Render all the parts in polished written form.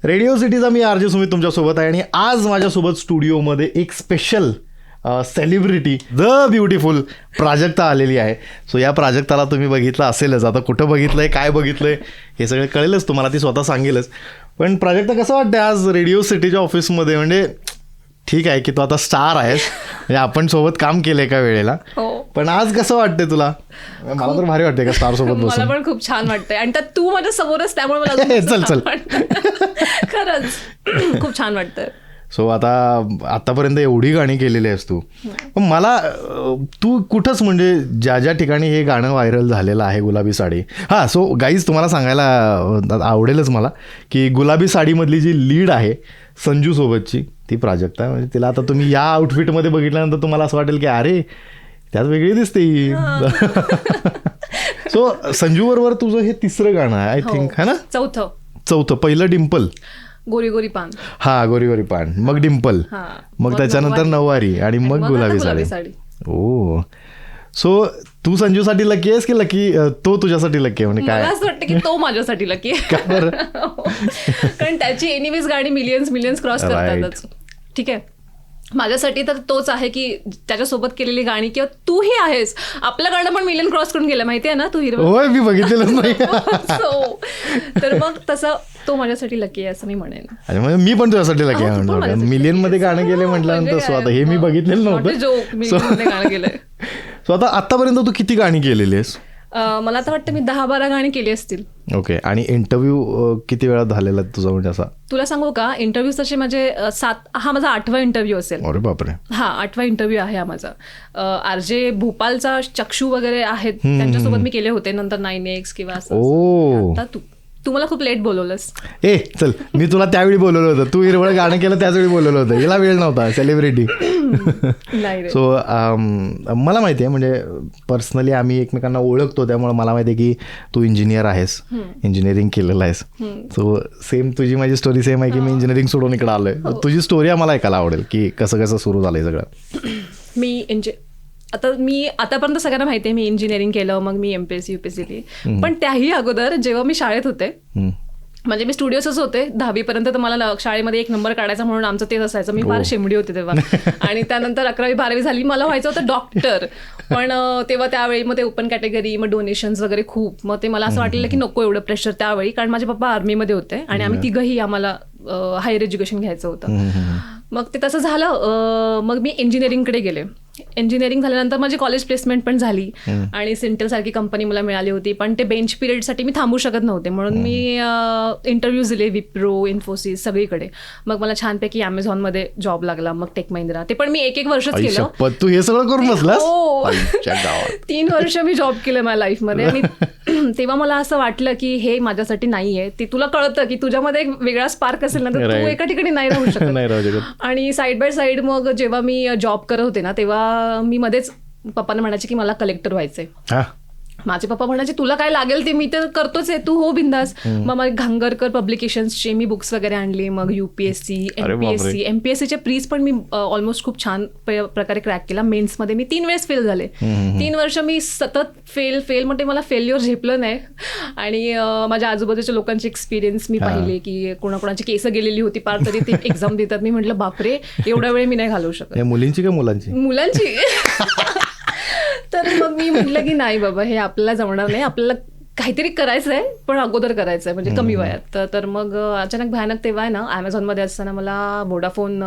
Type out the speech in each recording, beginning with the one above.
Radio सिटीचा मी R J Sumit तुमच्यासोबत आहे आणि आज माझ्यासोबत स्टुडिओमध्ये एक special celebrity the beautiful Prajakta आलेली आहे. सो या प्राजक्ताला तुम्ही बघितलं असेलच, आता कुठं बघितलं आहे, काय बघितलं आहे हे सगळं कळेलच तुम्हाला, ती स्वतः सांगेलच. पण प्राजक्ता कसं वाटतं आज रेडिओ सिटीच्या ऑफिसमध्ये? म्हणजे ठीक आहे की तू आता स्टार आहेस, म्हणजे आपण सोबत काम केलं एका वेळेला, पण आज कसं वाटतंय तुला? मला तर भारी वाटतंय का स्टार सोबत बसून. मला पण खूप छान वाटतंय आणि त्यात तू माझ्या समोरच, त्यामुळे मला चल खरंच खूप छान वाटतंय. सो आतापर्यंत एवढी गाणी केलेली आहेस तू, पण मला तू कुठंच म्हणजे ज्या ज्या ठिकाणी हे गाणं व्हायरल झालेलं आहे गुलाबी साडी, हां, सो गाईज तुम्हाला सांगायला आवडेलच मला की गुलाबी साडीमधली जी लीड आहे संजू सोबतची ती प्राजक्ता. म्हणजे तिला आता तुम्ही या आउटफिटमध्ये बघितल्यानंतर तुम्हाला असं वाटेल की अरे त्यात वेगळी दिसते ही. सो संजू बरोबर तुझं हे तिसरं गाणं आहे आय थिंक, है ना? चौथं. पहिलं डिम्पल, गोरी गोरी पान, हा गोरी गोरी पान, मग डिम्पल, मग त्याच्यानंतर नऊवारी आणि मग गुलाबी साडी. ओ, सो तू संजूसाठी लकी आहेस की लकी तो तुझ्यासाठी लकी आहे? म्हणजे काय असं वाटतं की तो माझ्यासाठी लकी आहे. कारण त्याची एनिवेज गाणी मिलियन्स क्रॉस करतातच. ठीक आहे, माझ्यासाठी तर तोच आहे की त्याच्यासोबत केलेली गाणी, किंवा तूही आहेस, आपलं गाणं पण मिलियन क्रॉस करून गेलं, माहिती आहे ना? तू हिरो. होय, मी बघितलेलंच नाही. तर मग तसं तो माझ्यासाठी लकी आहे असं मी म्हणेन. म्हणजे मी पण तुझ्यासाठी लकी आहे म्हणणार, मिलियन मध्ये गाणं गेले म्हटल्यानंतर. सो आता हे मी बघितलेलं नव्हतं. गाणं केलंय. सो आता आतापर्यंत तू किती गाणी केलेली आहेस? मला तर वाटतं मी 10-12 गाणी केली असतील. ओके. आणि इंटरव्ह्यू किती वेळा झालेला तुझा? म्हणजे असा तुला सांगू का, इंटरव्ह्यू तसे माझे हा माझा 8वा इंटरव्ह्यू असेल. अरे बापरे. हा 8वा इंटरव्ह्यू आहे हा माझा. आरजे भोपालचा चक्षू वगैरे आहेत त्यांच्यासोबत मी केले होते, नंतर 9X किंवा असं. आता तू मला खूप लेट बोलवलंस. ए चल, मी तुला त्यावेळी बोलवलं होतं, तू हिरवळ गाणं केलं त्याचवेळी बोलवलं होतं, याला वेळ नव्हता. सेलिब्रिटी. सो मला माहिती आहे, म्हणजे पर्सनली आम्ही एकमेकांना ओळखतो, त्यामुळे मला माहिती आहे की तू इंजिनियर आहेस, इंजिनिअरिंग केलेलं आहेस. सो सेम तुझी माझी स्टोरी सेम आहे की मी इंजिनिअरिंग सोडून इकडे आलोय. तुझी स्टोरी आम्हाला ऐकायला आवडेल की कसं कसं सुरू झालंय सगळं. मी आतापर्यंत सगळ्यांना माहिती आहे मी इंजिनिअरिंग केलं, मग मी MPSC UPSC दिली. पण त्याही अगोदर जेव्हा मी शाळेत होते, म्हणजे मी स्टुडिओसच होते 10वी पर्यंत, तर मला शाळेमध्ये 1 नंबर काढायचा म्हणून आमचं तेच असायचं. मी फार शिमडी होते तेव्हा. आणि त्यानंतर 11वी-12वी झाली, मला व्हायचं होतं डॉक्टर. पण तेव्हा त्यावेळी मग ते ओपन कॅटेगरी, मग डोनेशन्स वगैरे खूप, मग ते मला असं वाटलं की नको एवढं प्रेशर त्यावेळी, कारण माझे पप्पा आर्मीमध्ये होते आणि आम्ही तिघंही आम्हाला हायर एज्युकेशन घ्यायचं होतं. मग ते तसं झालं. मग मी इंजिनिअरिंगकडे गेले. इंजिनिअरिंग झाल्यानंतर माझी कॉलेज प्लेसमेंट पण झाली आणि सिंटेल सारखी कंपनी मला मिळाली होती. पण ते बेंच पिरियडसाठी मी थांबू शकत नव्हते, म्हणून मी इंटरव्ह्यूज दिले विप्रो, इन्फोसिस, सगळीकडे. मग मला छानपैकी ॲमेझॉनमध्ये जॉब लागला, मग टेक महिंद्रा. ते पण मी 1 वर्षच केलं. तू हे सगळं करून बसलास? हो, 3 वर्ष मी जॉब केलं माझ्या लाईफमध्ये. आणि तेव्हा मला असं वाटलं की हे माझ्यासाठी नाहीये. ते तुला कळतं की तुझ्यामध्ये एक वेगळा स्पार्क असेल ना, तर तू एका ठिकाणी नाही राहू शकत. आणि साईड बाय साईड मग जेव्हा मी जॉब करत होते ना, तेव्हा मी मध्येच पप्पांना म्हणायचे की मला कलेक्टर व्हायचंय. माझे पप्पा म्हणायचे तुला काय लागेल ते मी तर करतोच आहे, तू हो बिंदास. मग मला घांगरकर पब्लिकेशन्सचे मी बुक्स वगैरे आणली. मग UPSC, MPSCचे प्रीज पण मी ऑलमोस्ट खूप छान प्रकारे क्रॅक केला. मेन्समध्ये मी 3 वेळेस फेल झाले. 3 वर्ष मी सतत फेल म्हणजे मला फेल्युअर झेपलं नाही. आणि माझ्या आजूबाजूच्या लोकांचे एक्सपिरियन्स मी पाहिले की कोणाकोणाची केस गेलेली होती पार, तरी ते एक्झाम देतात. मी म्हटलं बापरे, एवढा वेळ मी नाही घालवू शकत. मुलींची का मुलांची? तर मग मी म्हटलं की नाही बाबा, हे आपल्याला जमणार नाही, आपल्याला काहीतरी करायचं आहे, पण अगोदर करायचं आहे, म्हणजे कमी वयात. तर मग अचानक भयानक तेव्हा आहे ना, ॲमेझॉनमध्ये असताना मला वोडाफोन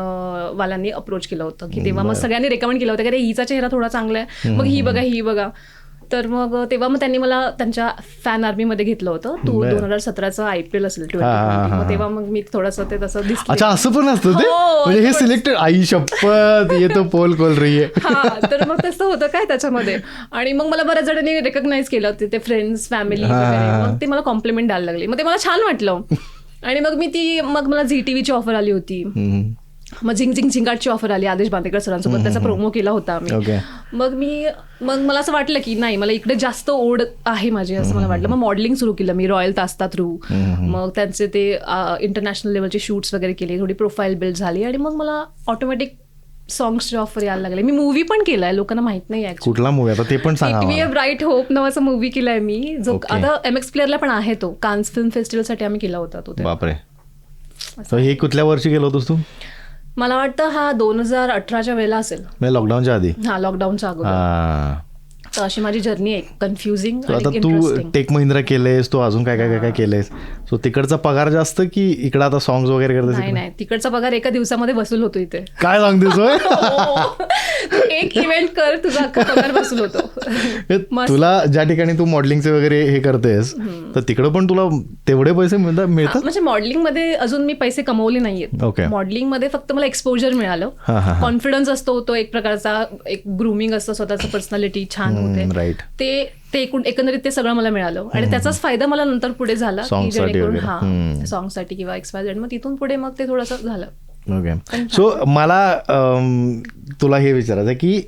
वाल्यांनी अप्रोच केलं होतं की तेव्हा मग सगळ्यांनी रेकमेंड केलं होतं की अरे हिचा चेहरा थोडा चांगला आहे, मग ही बघा. तर मग तेव्हा मग त्यांनी मला त्यांच्या फॅन आर्मीमध्ये घेतलं होतं. 2017चं IPL असेल 2020. तेव्हा मग मी थोडंसं ते तसं दिसलं. अच्छा, असं पण असतं ते? म्हणजे हे सिलेक्टेड? आई शपथ, ये तो पोल खोल रही है. तर मग तसं होतं काय त्याच्यामध्ये. आणि मग मला बऱ्याच जणांनी रेकग्नाइज केलं, ते फ्रेंड्स, फॅमिली वगैरे. मग ते मला कॉम्प्लिमेंट द्यायला लागले. मग ते मला छान वाटलं. आणि मग मला झी TVची ऑफर आली होती. मग झिंगाटची ऑफर आली आदेश बांदेकर सरांसोबत, त्याचा प्रोमो केला होता आम्ही. मग मला असं वाटलं की नाही, मला इकडे जास्त ओढ आहे माझी, असं मला वाटलं. मग मॉडेलिंग सुरू केलं मी रॉयल तास्ता थ्रू. मग त्यांचे ते इंटरनॅशनल लेवलचे शूट्स वगैरे केले, थोडी प्रोफाईल बिल्ड झाली. आणि मग मला ऑटोमॅटिक सॉंग्सचे ऑफर यायला लागले. मी मूवी पण केलाय, लोकांना माहित नाही. कुठला मूवी? आता ते पण सांगा. ब्राईट होप नावाचा मूवी केलाय मी, जो आता MX प्लेअरला पण आहे. तो कान्स फिल्म फेस्टिवलसाठी आम्ही केला होता. तो बापरे, So हे कुठल्या वर्षी गेलो होतोस तू? मला वाटतं हा 2018च्या वेळेला असेल. म्हणजे लॉकडाऊनच्या आधी. हा, लॉकडाऊनच्या अगोदर. हा. तर अशी माझी जर्नी आहे, कन्फ्युजिंग आता आणि तू इंटरेस्टिंग. टेक महिंद्रा केलेस, तू अजून काय काय काय काय केलेस, सो तिकडचा पगार जास्त की इकडं आता सॉंग्स वगैरे करतेस? नाही नाही, तिकडचा पगार एका दिवसामध्ये वसूल होतो इथे. काय सांगतेस होय? तू एक इव्हेंट कर, तुझा अख्खा पगार वसूल होतो. मस्त. तुला ज्या ठिकाणी तू मॉडेलिंगचे वगैरे हे करतेस तर तिकडं पण तुला तेवढे पैसे मिळतात? म्हणजे मॉडेलिंग मध्ये अजून मी पैसे कमवले नाहीयेत. ओके. मॉडेलिंग मध्ये फक्त मला एक्सपोजर मिळालं, कॉन्फिडन्स असतो, तो एक प्रकारचा एक ग्रूमिंग असतं, स्वतःचं पर्सनॅलिटी छान होते, राईट. ते एकंदरीत ते सगळं मला मिळालं आणि त्याचाच फायदा मला नंतर पुढे झाला की जेणेकरून हा सॉंगसाठी किंवा XYZ, मग तिथून पुढे मग ते थोडंसं झालं. ओके. सो मला तुला हे विचारायचं की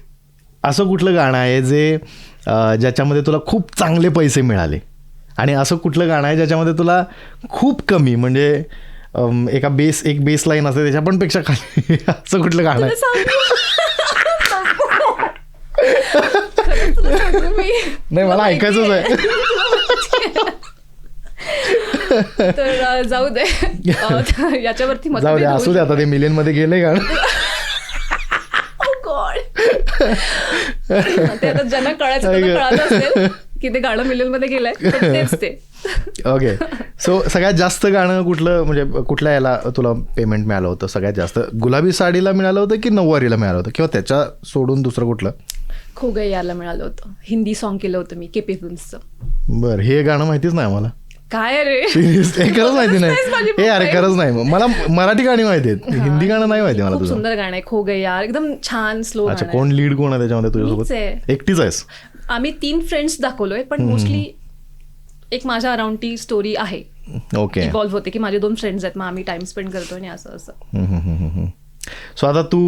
असं कुठलं गाणं आहे जे ज्याच्यामध्ये तुला खूप चांगले पैसे मिळाले आणि असं कुठलं गाणं आहे ज्याच्यामध्ये तुला खूप कमी, म्हणजे एक बेस लाईन असते त्याच्या पण पेक्षा खाली, असं कुठलं गाणं आहे? नाही, मला ऐकायचंच आहे. तर जाऊ दे, याच्यावरती जाऊ दे, असू दे, आता ते मिलियन मध्ये गेले गाणं. ते आता ज्यांना कळायचं त्यांना कळत असेल की ते गाणं मिलियन मध्ये गेलंय, पण तेच ते. ओके. सो सगळ्यात जास्त गाणं कुठलं, म्हणजे कुठल्या याला तुला पेमेंट मिळालं होतं सगळ्यात जास्त? गुलाबी साडीला मिळालं होतं की नऊवारीला मिळालं होतं, किंवा त्याच्या सोडून दुसरं कुठलं? खो गई याला मिळालं होतं. हिंदी सॉन्ग केलं होतं मी, KP फिल्म्सचं. बरं, हे गाणं माहितीच नाही मला. काय रे, खरंच माहिती नाही. हे अरे खरंच नाही, मला मराठी गाणी माहिती आहेत, हिंदी गाणं नाही माहिती मला. खूप तुझं सुंदर गाणं आहे खो गई यार, एकदम छान स्लो. अच्छा, कोण लीड कोण आहे त्याच्यामध्ये तुझ्यासोबत? एकटीच आहेस? आम्ही 3 फ्रेंड्स दाखवलोय, पण मोस्टली एक माझ्या अराउंड ती स्टोरी आहे. ओके. इव्हॉल्व्ह होते की माझे 2 फ्रेंड्स आहेत, मग आम्ही टाइम स्पेंड करतोय आणि असं. सो आता तू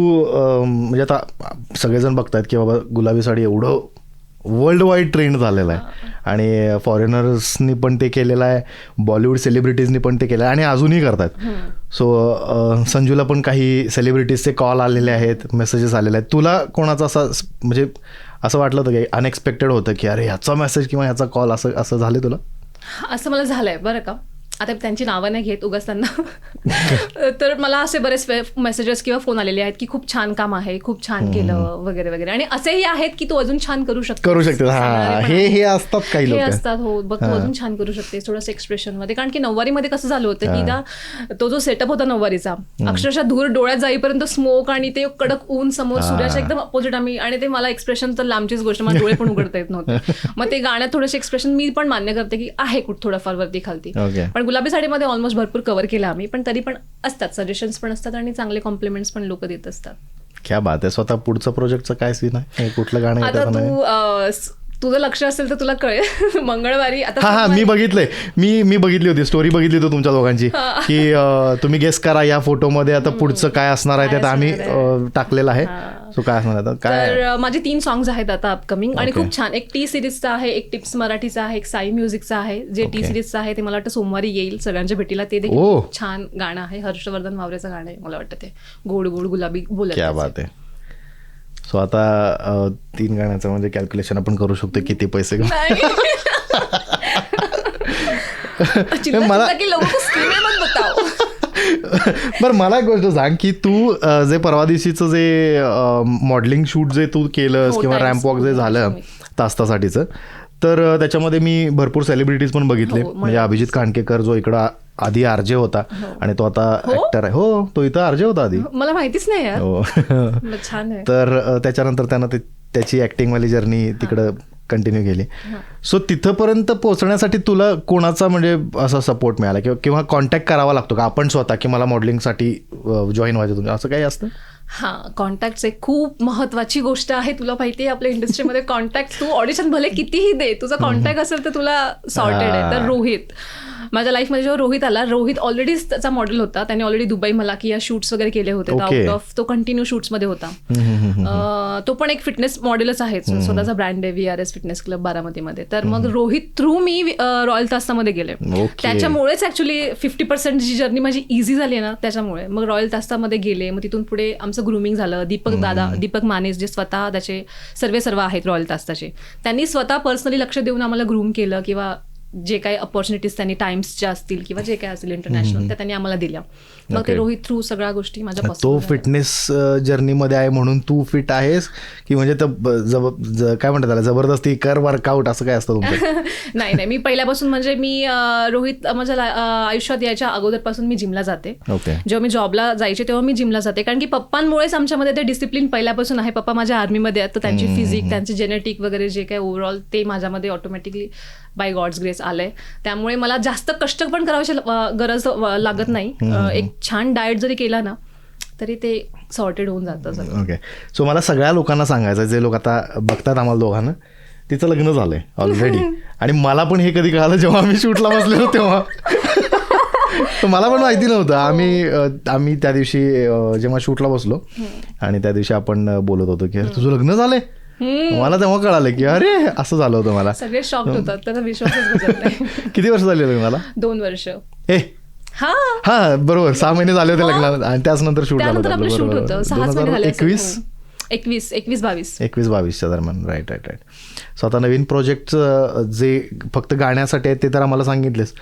म्हणजे आता सगळेजण बघतायत की बाबा गुलाबी साडी एवढं वर्ल्ड वाईड ट्रेंड झालेला आहे आणि फॉरेनर्सनी पण ते केलेलं आहे, बॉलिवूड सेलिब्रिटीजनी पण ते केलं आहे आणि अजूनही करतात. सो संजूला पण काही सेलिब्रिटीजचे कॉल आलेले आहेत, मेसेजेस आलेले आहेत. तुला कोणाचा असा म्हणजे असं वाटलं होतं की अनएक्सपेक्टेड होतं की अरे ह्याचा मेसेज किंवा ह्याचा कॉल असं झालं तुला? असं मला झालंय बरं का. आता त्यांची नावं नाही घेत उगाच त्यांना. तर मला असे बरेच मेसेजेस किंवा फोन आलेले आहेत की खूप छान काम आहे, खूप छान केलं वगैरे वगैरे, आणि असेही आहेत की तू अजून छान करू शकते. हे असतात काही लोक असतात. हो बघ, तू अजून छान करू शकते थोडंसं एक्सप्रेशन मध्ये. कारण की नऊवारीमध्ये कसं झालं होतं की तो जो सेटअप होता नऊवारीचा, अक्षरशः धूर डोळ्यात जाईपर्यंत स्मोक आणि ते कडक ऊन समोर, सूर्याच्या एकदम अपोजिट आम्ही, आणि ते मला एक्सप्रेशन तर लांबचीच गोष्ट, मला डोळे पण उघडता येत नव्हते. मग ते गाण्यात थोडेसे एक्सप्रेशन मी पण मान्य करते की आहे कुठं थोडंफार वरती खालती. पण गुलाबी साडीमध्ये ऑलमोस्ट भरपूर कव्हर केला आम्ही, पण तरी पण असतात सजेशन्स पण असतात आणि चांगले कॉम्प्लिमेंट्स पण लोक देत असतात. क्या बात आहे. स्वतः पुढचं प्रोजेक्टचं काय सीन आहे, कुठलं गाणं? आता तुझं लक्ष असेल तर तुला कळेल. मंगळवारी आता हा मी बघितलंय, मी बघितली होती, स्टोरी बघितली होती तुमच्या दोघांची की तुम्ही गेस करा या फोटोमध्ये आता पुढचं काय असणार आहे, ते आम्ही टाकलेलं आहे. सो काय असणार आहे काय? तर माझे 3 सॉंग्स आहेत आता अपकमिंग आणि खूप छान. एक टी सिरीजचा आहे, एक टिप्स मराठीचा आहे, एक साई म्युझिकचा आहे. जे टी सिरीजचं आहे ते मला वाटतं सोमवारी येईल सगळ्यांच्या भेटीला. ते देखील छान गाणं आहे, हर्षवर्धन वावरेचं गाणं आहे. मला वाटतं ते गोड गोड गुलाबी बोलत. क्या बात आहे. सो आता 3 गाण्याचं म्हणजे कॅल्क्युलेशन आपण करू शकतो किती पैसे. बरं, मला एक गोष्ट सांग की तू जे परवा दिवशीचं जे मॉडेलिंग शूट जे तू केलंस किंवा रॅम्प वॉक जे झालं तासासाठीचं, तर त्याच्यामध्ये मी भरपूर सेलिब्रिटीज पण बघितले. म्हणजे अभिजित कांडकेकर जो इकडं आधी आरजे होता आणि तो आता ऍक्टर आहे. हो, तो इथं आरजे होता आधी, मला माहितीच नाही. हो, छान आहे. तर त्याच्यानंतर त्यानं त्याची ऍक्टिंगवाली जर्नी तिकडं कंटिन्यू केली. सो तिथंपर्यंत पोहोचण्यासाठी तुला कोणाचा म्हणजे असा सपोर्ट मिळाला किंवा कॉन्टॅक्ट करावा लागतो का आपण स्वतः की मला मॉडेलिंगसाठी जॉईन व्हायचं तुमचं, असं काही असतं? हां, कॉन्टॅक्ट्स एक खूप महत्वाची गोष्ट आहे. तुला माहिती आहे आपल्या इंडस्ट्रीमध्ये कॉन्टॅक्ट, तू ऑडिशन भले कितीही दे, तुझा कॉन्टॅक्ट असेल तर तुला सॉर्टेड आहे. तर रोहित, माझ्या लाईफमध्ये जेव्हा रोहित आला, रोहित ऑलरेडीच त्याचा मॉडेल होता. त्याने ऑलरेडी दुबई मला की या शूट्स वगैरे केले होते, आउट ऑफ तो कंटिन्यू शूट्समध्ये होता. तो पण एक फिटनेस मॉडेलच आहे, स्वतःचा ब्रँड आहे VRS फिटनेस क्लब बारामतीमध्ये. तर मग रोहित थ्रू मी रॉयल तास्तामध्ये गेले. त्याच्यामुळेच ऍक्च्युली 50% जी जर्नी माझी इझी झाली ना, त्याच्यामुळे. मग रॉयल तास्तामध्ये गेले, मग तिथून पुढे आमचं ग्रूमिंग झालं. दीपक माने जे स्वतः त्याचे सर्व आहेत रॉयल तास्ताचे, त्यांनी स्वतः पर्सनली लक्ष देऊन आम्हाला ग्रूम केलं किंवा जे काही अपॉर्च्युनिटीज त्यांनी टाइम्सच्या असतील किंवा जे काय असतील इंटरनॅशनल त्या त्यांनी आम्हाला दिल्या. मग ते रोहित थ्रू सगळ्या गोष्टी माझ्या तो फिटनेस जर्नीमध्ये आहे म्हणून तू फिट आहेस की म्हणजे काय म्हणतात त्याला जबरदस्ती कर वर्कआउट असं काय असतं तुमचं? नाही, मी पहिल्यापासून म्हणजे मी रोहित माझ्या आयुष्यात यायच्या अगोदरपासून मी जिमला जाते. जेव्हा मी जॉबला जायचे तेव्हा मी जिमला जाते, कारण की पप्पांमुळेच आमच्यामध्ये ते डिसिप्लिन पहिल्यापासून आहे. पप्पा माझ्या आर्मीमध्ये आहेत, तर त्यांची फिजिक, त्यांचे जेनेटिक वगैरे जे काही ओव्हरऑल ते माझ्यामध्ये ऑटोमॅटिकली बाय गॉड्स ग्रेस आलंय. त्यामुळे मला जास्त कष्ट पण करायची गरज लागत नाही. एक छान डाएट जरी केला ना तरी ते सॉर्टेड होऊन जातं सगळं. ओके. सो मला सगळ्या लोकांना सांगायचं, जे लोक आता बघतात आम्हाला दोघांना, तिचं लग्न झालंय ऑलरेडी. आणि मला पण हे कधी कळालं जेव्हा आम्ही शूटला बसलेलो तेव्हा. तर मला पण माहिती नव्हतं. आम्ही त्या दिवशी जेव्हा शूटला बसलो आणि त्या दिवशी आपण बोलत होतो की तुझं लग्न झालंय, मला तेव्हा कळालं की अरे असं झालं होतं. मला सगळे शॉक होतात, त्याचा विश्वासच बसत नाही. किती वर्ष झाले लग्नाला? 2 वर्ष. हा बरोबर, 6 महिने झाले होते लग्नाला आणि त्याच नंतर शूट झालं होतं. 21-22 दरम्यान. राईट. सो आता नवीन प्रोजेक्टचं जे फक्त गाण्यासाठी आहे ते तर आम्हाला सांगितलेस,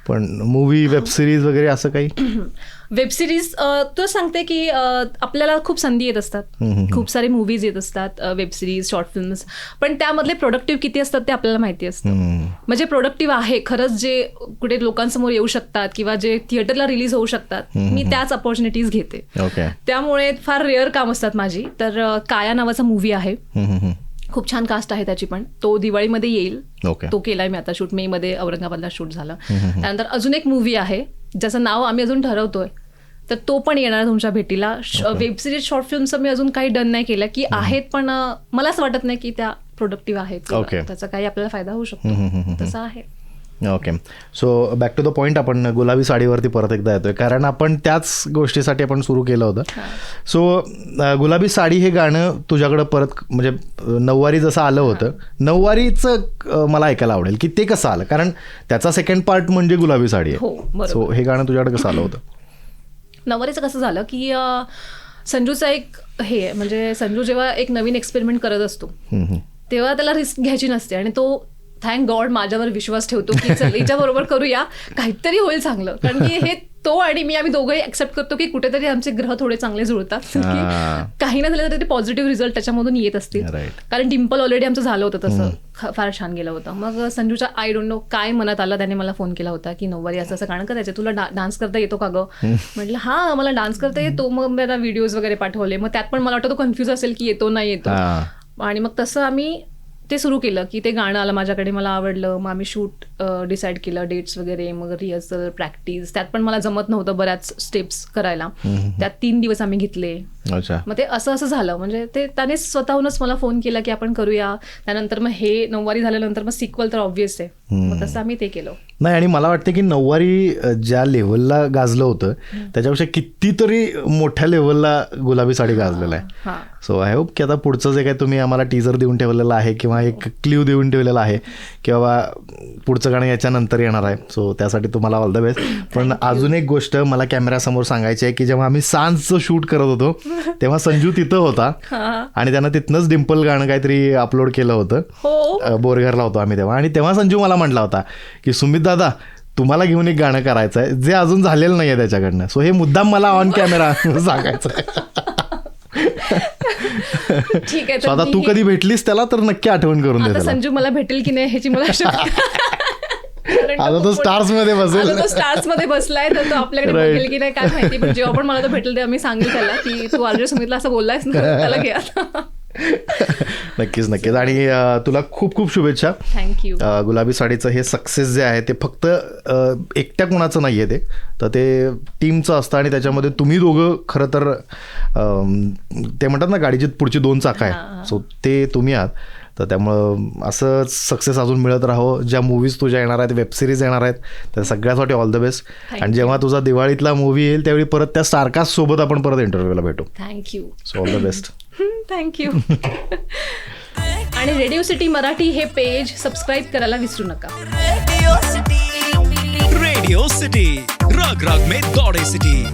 पण मूवी, वेब सिरीज वगैरे असं काही? वेब सिरीज तो सांगते की आपल्याला खूप संधी येत असतात, खूप सारे मूवीज येत असतात, वेब सिरीज, शॉर्ट फिल्म्स, पण त्यामधले प्रोडक्टिव्ह किती असतात ते आपल्याला माहिती असतं. म्हणजे प्रोडक्टिव्ह आहे खरंच जे कुठे लोकांसमोर येऊ शकतात किंवा जे थिएटरला रिलीज होऊ शकतात, मी त्याच अपॉर्च्युनिटीज घेते. त्यामुळे फार रेअर काम असतात माझी. तर काया नावाचा मूवी आहे, खूप छान कास्ट आहे त्याची, पण तो दिवाळीमध्ये येईल. तो केलाय मी आता शूट, मे मध्ये औरंगाबादला शूट झालं. त्यानंतर अजून एक मूवी आहे ज्याचं नाव आम्ही अजून ठरवतोय, तर तो पण येणार तुमच्या भेटीला. वेब सिरीज, शॉर्ट फिल्मचं मी अजून काही डन नाही केलं की आहेत, पण मला असं वाटत नाही की त्या प्रोडक्टिव्ह आहेत, त्याचा काही आपल्याला फायदा होऊ शकतो, तसं आहे. Okay. So back to the point, आपण गुलाबी साडीवरती परत एकदा येतोय, कारण आपण त्याच गोष्टीसाठी आपण सुरू केलं होतं. सो गुलाबी साडी हे गाणं तुझ्याकडं परत म्हणजे नऊवारी जसं आलं होतं, नऊवारीचं मला ऐकायला आवडेल की ते कसं आलं, कारण त्याचा सेकंड पार्ट म्हणजे गुलाबी साडी आहे. सो हे गाणं तुझ्याकडे कसं आलं होतं? नऊवारीचं कसं झालं की संजूचा एक हे म्हणजे संजू जेव्हा एक नवीन एक्सपेरिमेंट करत असतो तेव्हा त्याला रिस्क घ्यायची नसते, आणि तो थँक गॉड माझ्यावर विश्वास ठेवतो की चल हिच्याबरोबर करूया, काहीतरी होईल चांगलं. कारण की हे तो आणि मी आम्ही दोघंही ऍक्सेप्ट करतो की कुठेतरी आमचे ग्रह थोडे चांगले जुळतात, की काही ना झालं तरी पॉझिटिव्ह रिझल्ट त्याच्यामधून येत असतील. कारण डिम्पल ऑलरेडी आमचं झालं होतं तसं, फार छान गेलं होतं. मग संजूच्या आय डोंट नो काय मनात आलं, त्याने मला फोन केला होता की नऊवारी असं गाणं करायचं, तुला डान्स करता येतो का गं? म्हटलं हा मला डान्स करता येतो. मग मला व्हिडिओज वगैरे पाठवले, मग त्यात पण मला वाटतं तो कन्फ्युज असेल की येतो नाही येतो, आणि मग तसं आम्ही ते सुरू केलं की ते गाणं आलं माझ्याकडे, मला आवडलं. मग आम्ही शूट डिसाईड केलं, डेट्स वगैरे, मग रिहर्सल, प्रॅक्टिस. त्यात पण मला जमत नव्हतं बऱ्याच स्टेप्स करायला, त्यात 3 दिवस आम्ही घेतले. मग ते असं झालं, म्हणजे ते त्याने स्वतःहूनच मला फोन केला की आपण करूया. त्यानंतर मग हे नऊवारी झाल्यानंतर मग सिक्वल तर ऑब्व्हियस आहे, मग तसं आम्ही ते केलं. नाही, आणि मला वाटतं की नऊवारी ज्या लेव्हलला गाजलं होतं त्याच्यापेक्षा कितीतरी मोठ्या लेव्हलला गुलाबी साडी गाजलेलं आहे. सो आय होप की आता पुढचं जे काय तुम्ही आम्हाला टीजर देऊन ठेवलेलं आहे किंवा एक क्ल्यू देऊन ठेवलेला आहे किंवा पुढचं गाणं याच्यानंतर येणार आहे, सो त्यासाठी तुम्हाला ऑल द बेस्ट. पण अजून एक गोष्ट मला कॅमेऱ्यासमोर सांगायची आहे की जेव्हा आम्ही सांजचं शूट करत होतो तेव्हा संजू तिथं होता आणि त्यानं तिथनंच डिम्पल गाणं काहीतरी अपलोड केलं होतं. बोरघरला होतो आम्ही तेव्हा, आणि तेव्हा संजू मला म्हटला होता की सुमित दादा तुम्हाला घेऊन एक गाणं करायचं आहे जे अजून झालेलं नाही आहे त्याच्याकडनं. सो हे मुद्दाम मला ऑन कॅमेरा सांगायचं आहे. ठीक आहे. आता तू कधी भेटलीस त्याला तर नक्की आठवण करून दे. संजू मला भेटेल की नाही ह्याची मला आता तो स्टार्स मध्ये बसेल, तो स्टार्स मध्ये बसलाय, तर तो आपल्याकडे भेटेल की नाही काय माहिती, पण जेव्हा पण मला तो भेटेल तेव्हा मी सांगेल त्याला की तू ऑलरेडी सुमितला असं बोललायस ना, त्याला घे आता. नक्कीच. आणि तुला खूप खूप शुभेच्छा. थँक्यू. गुलाबी साडीचं हे सक्सेस जे आहे ते फक्त एकट्या कोणाचं नाही आहे, तर ते टीमचं असतं, आणि त्याच्यामध्ये तुम्ही दोघं खरं तर ते म्हणतात ना गाडीची पुढची 2 चाकं आहे, सो ते तुम्ही आहात. तर त्यामुळं असं सक्सेस अजून मिळत राहो. ज्या मूवीज तुझ्या येणार आहेत, वेब सिरीज येणार आहेत, त्या सगळ्यासाठी ऑल द बेस्ट. आणि जेव्हा तुझा दिवाळीतला मूवी येईल त्यावेळी परत त्या स्टारकास्ट सोबत आपण परत इंटरव्ह्यूला भेटू. Thank you. So all the best. Thank you. आणि रेडिओ सिटी मराठी हे पेज सबस्क्राईब करायला विसरू नका. रेडिओ सिटी रग रग में दौड़े सिटी.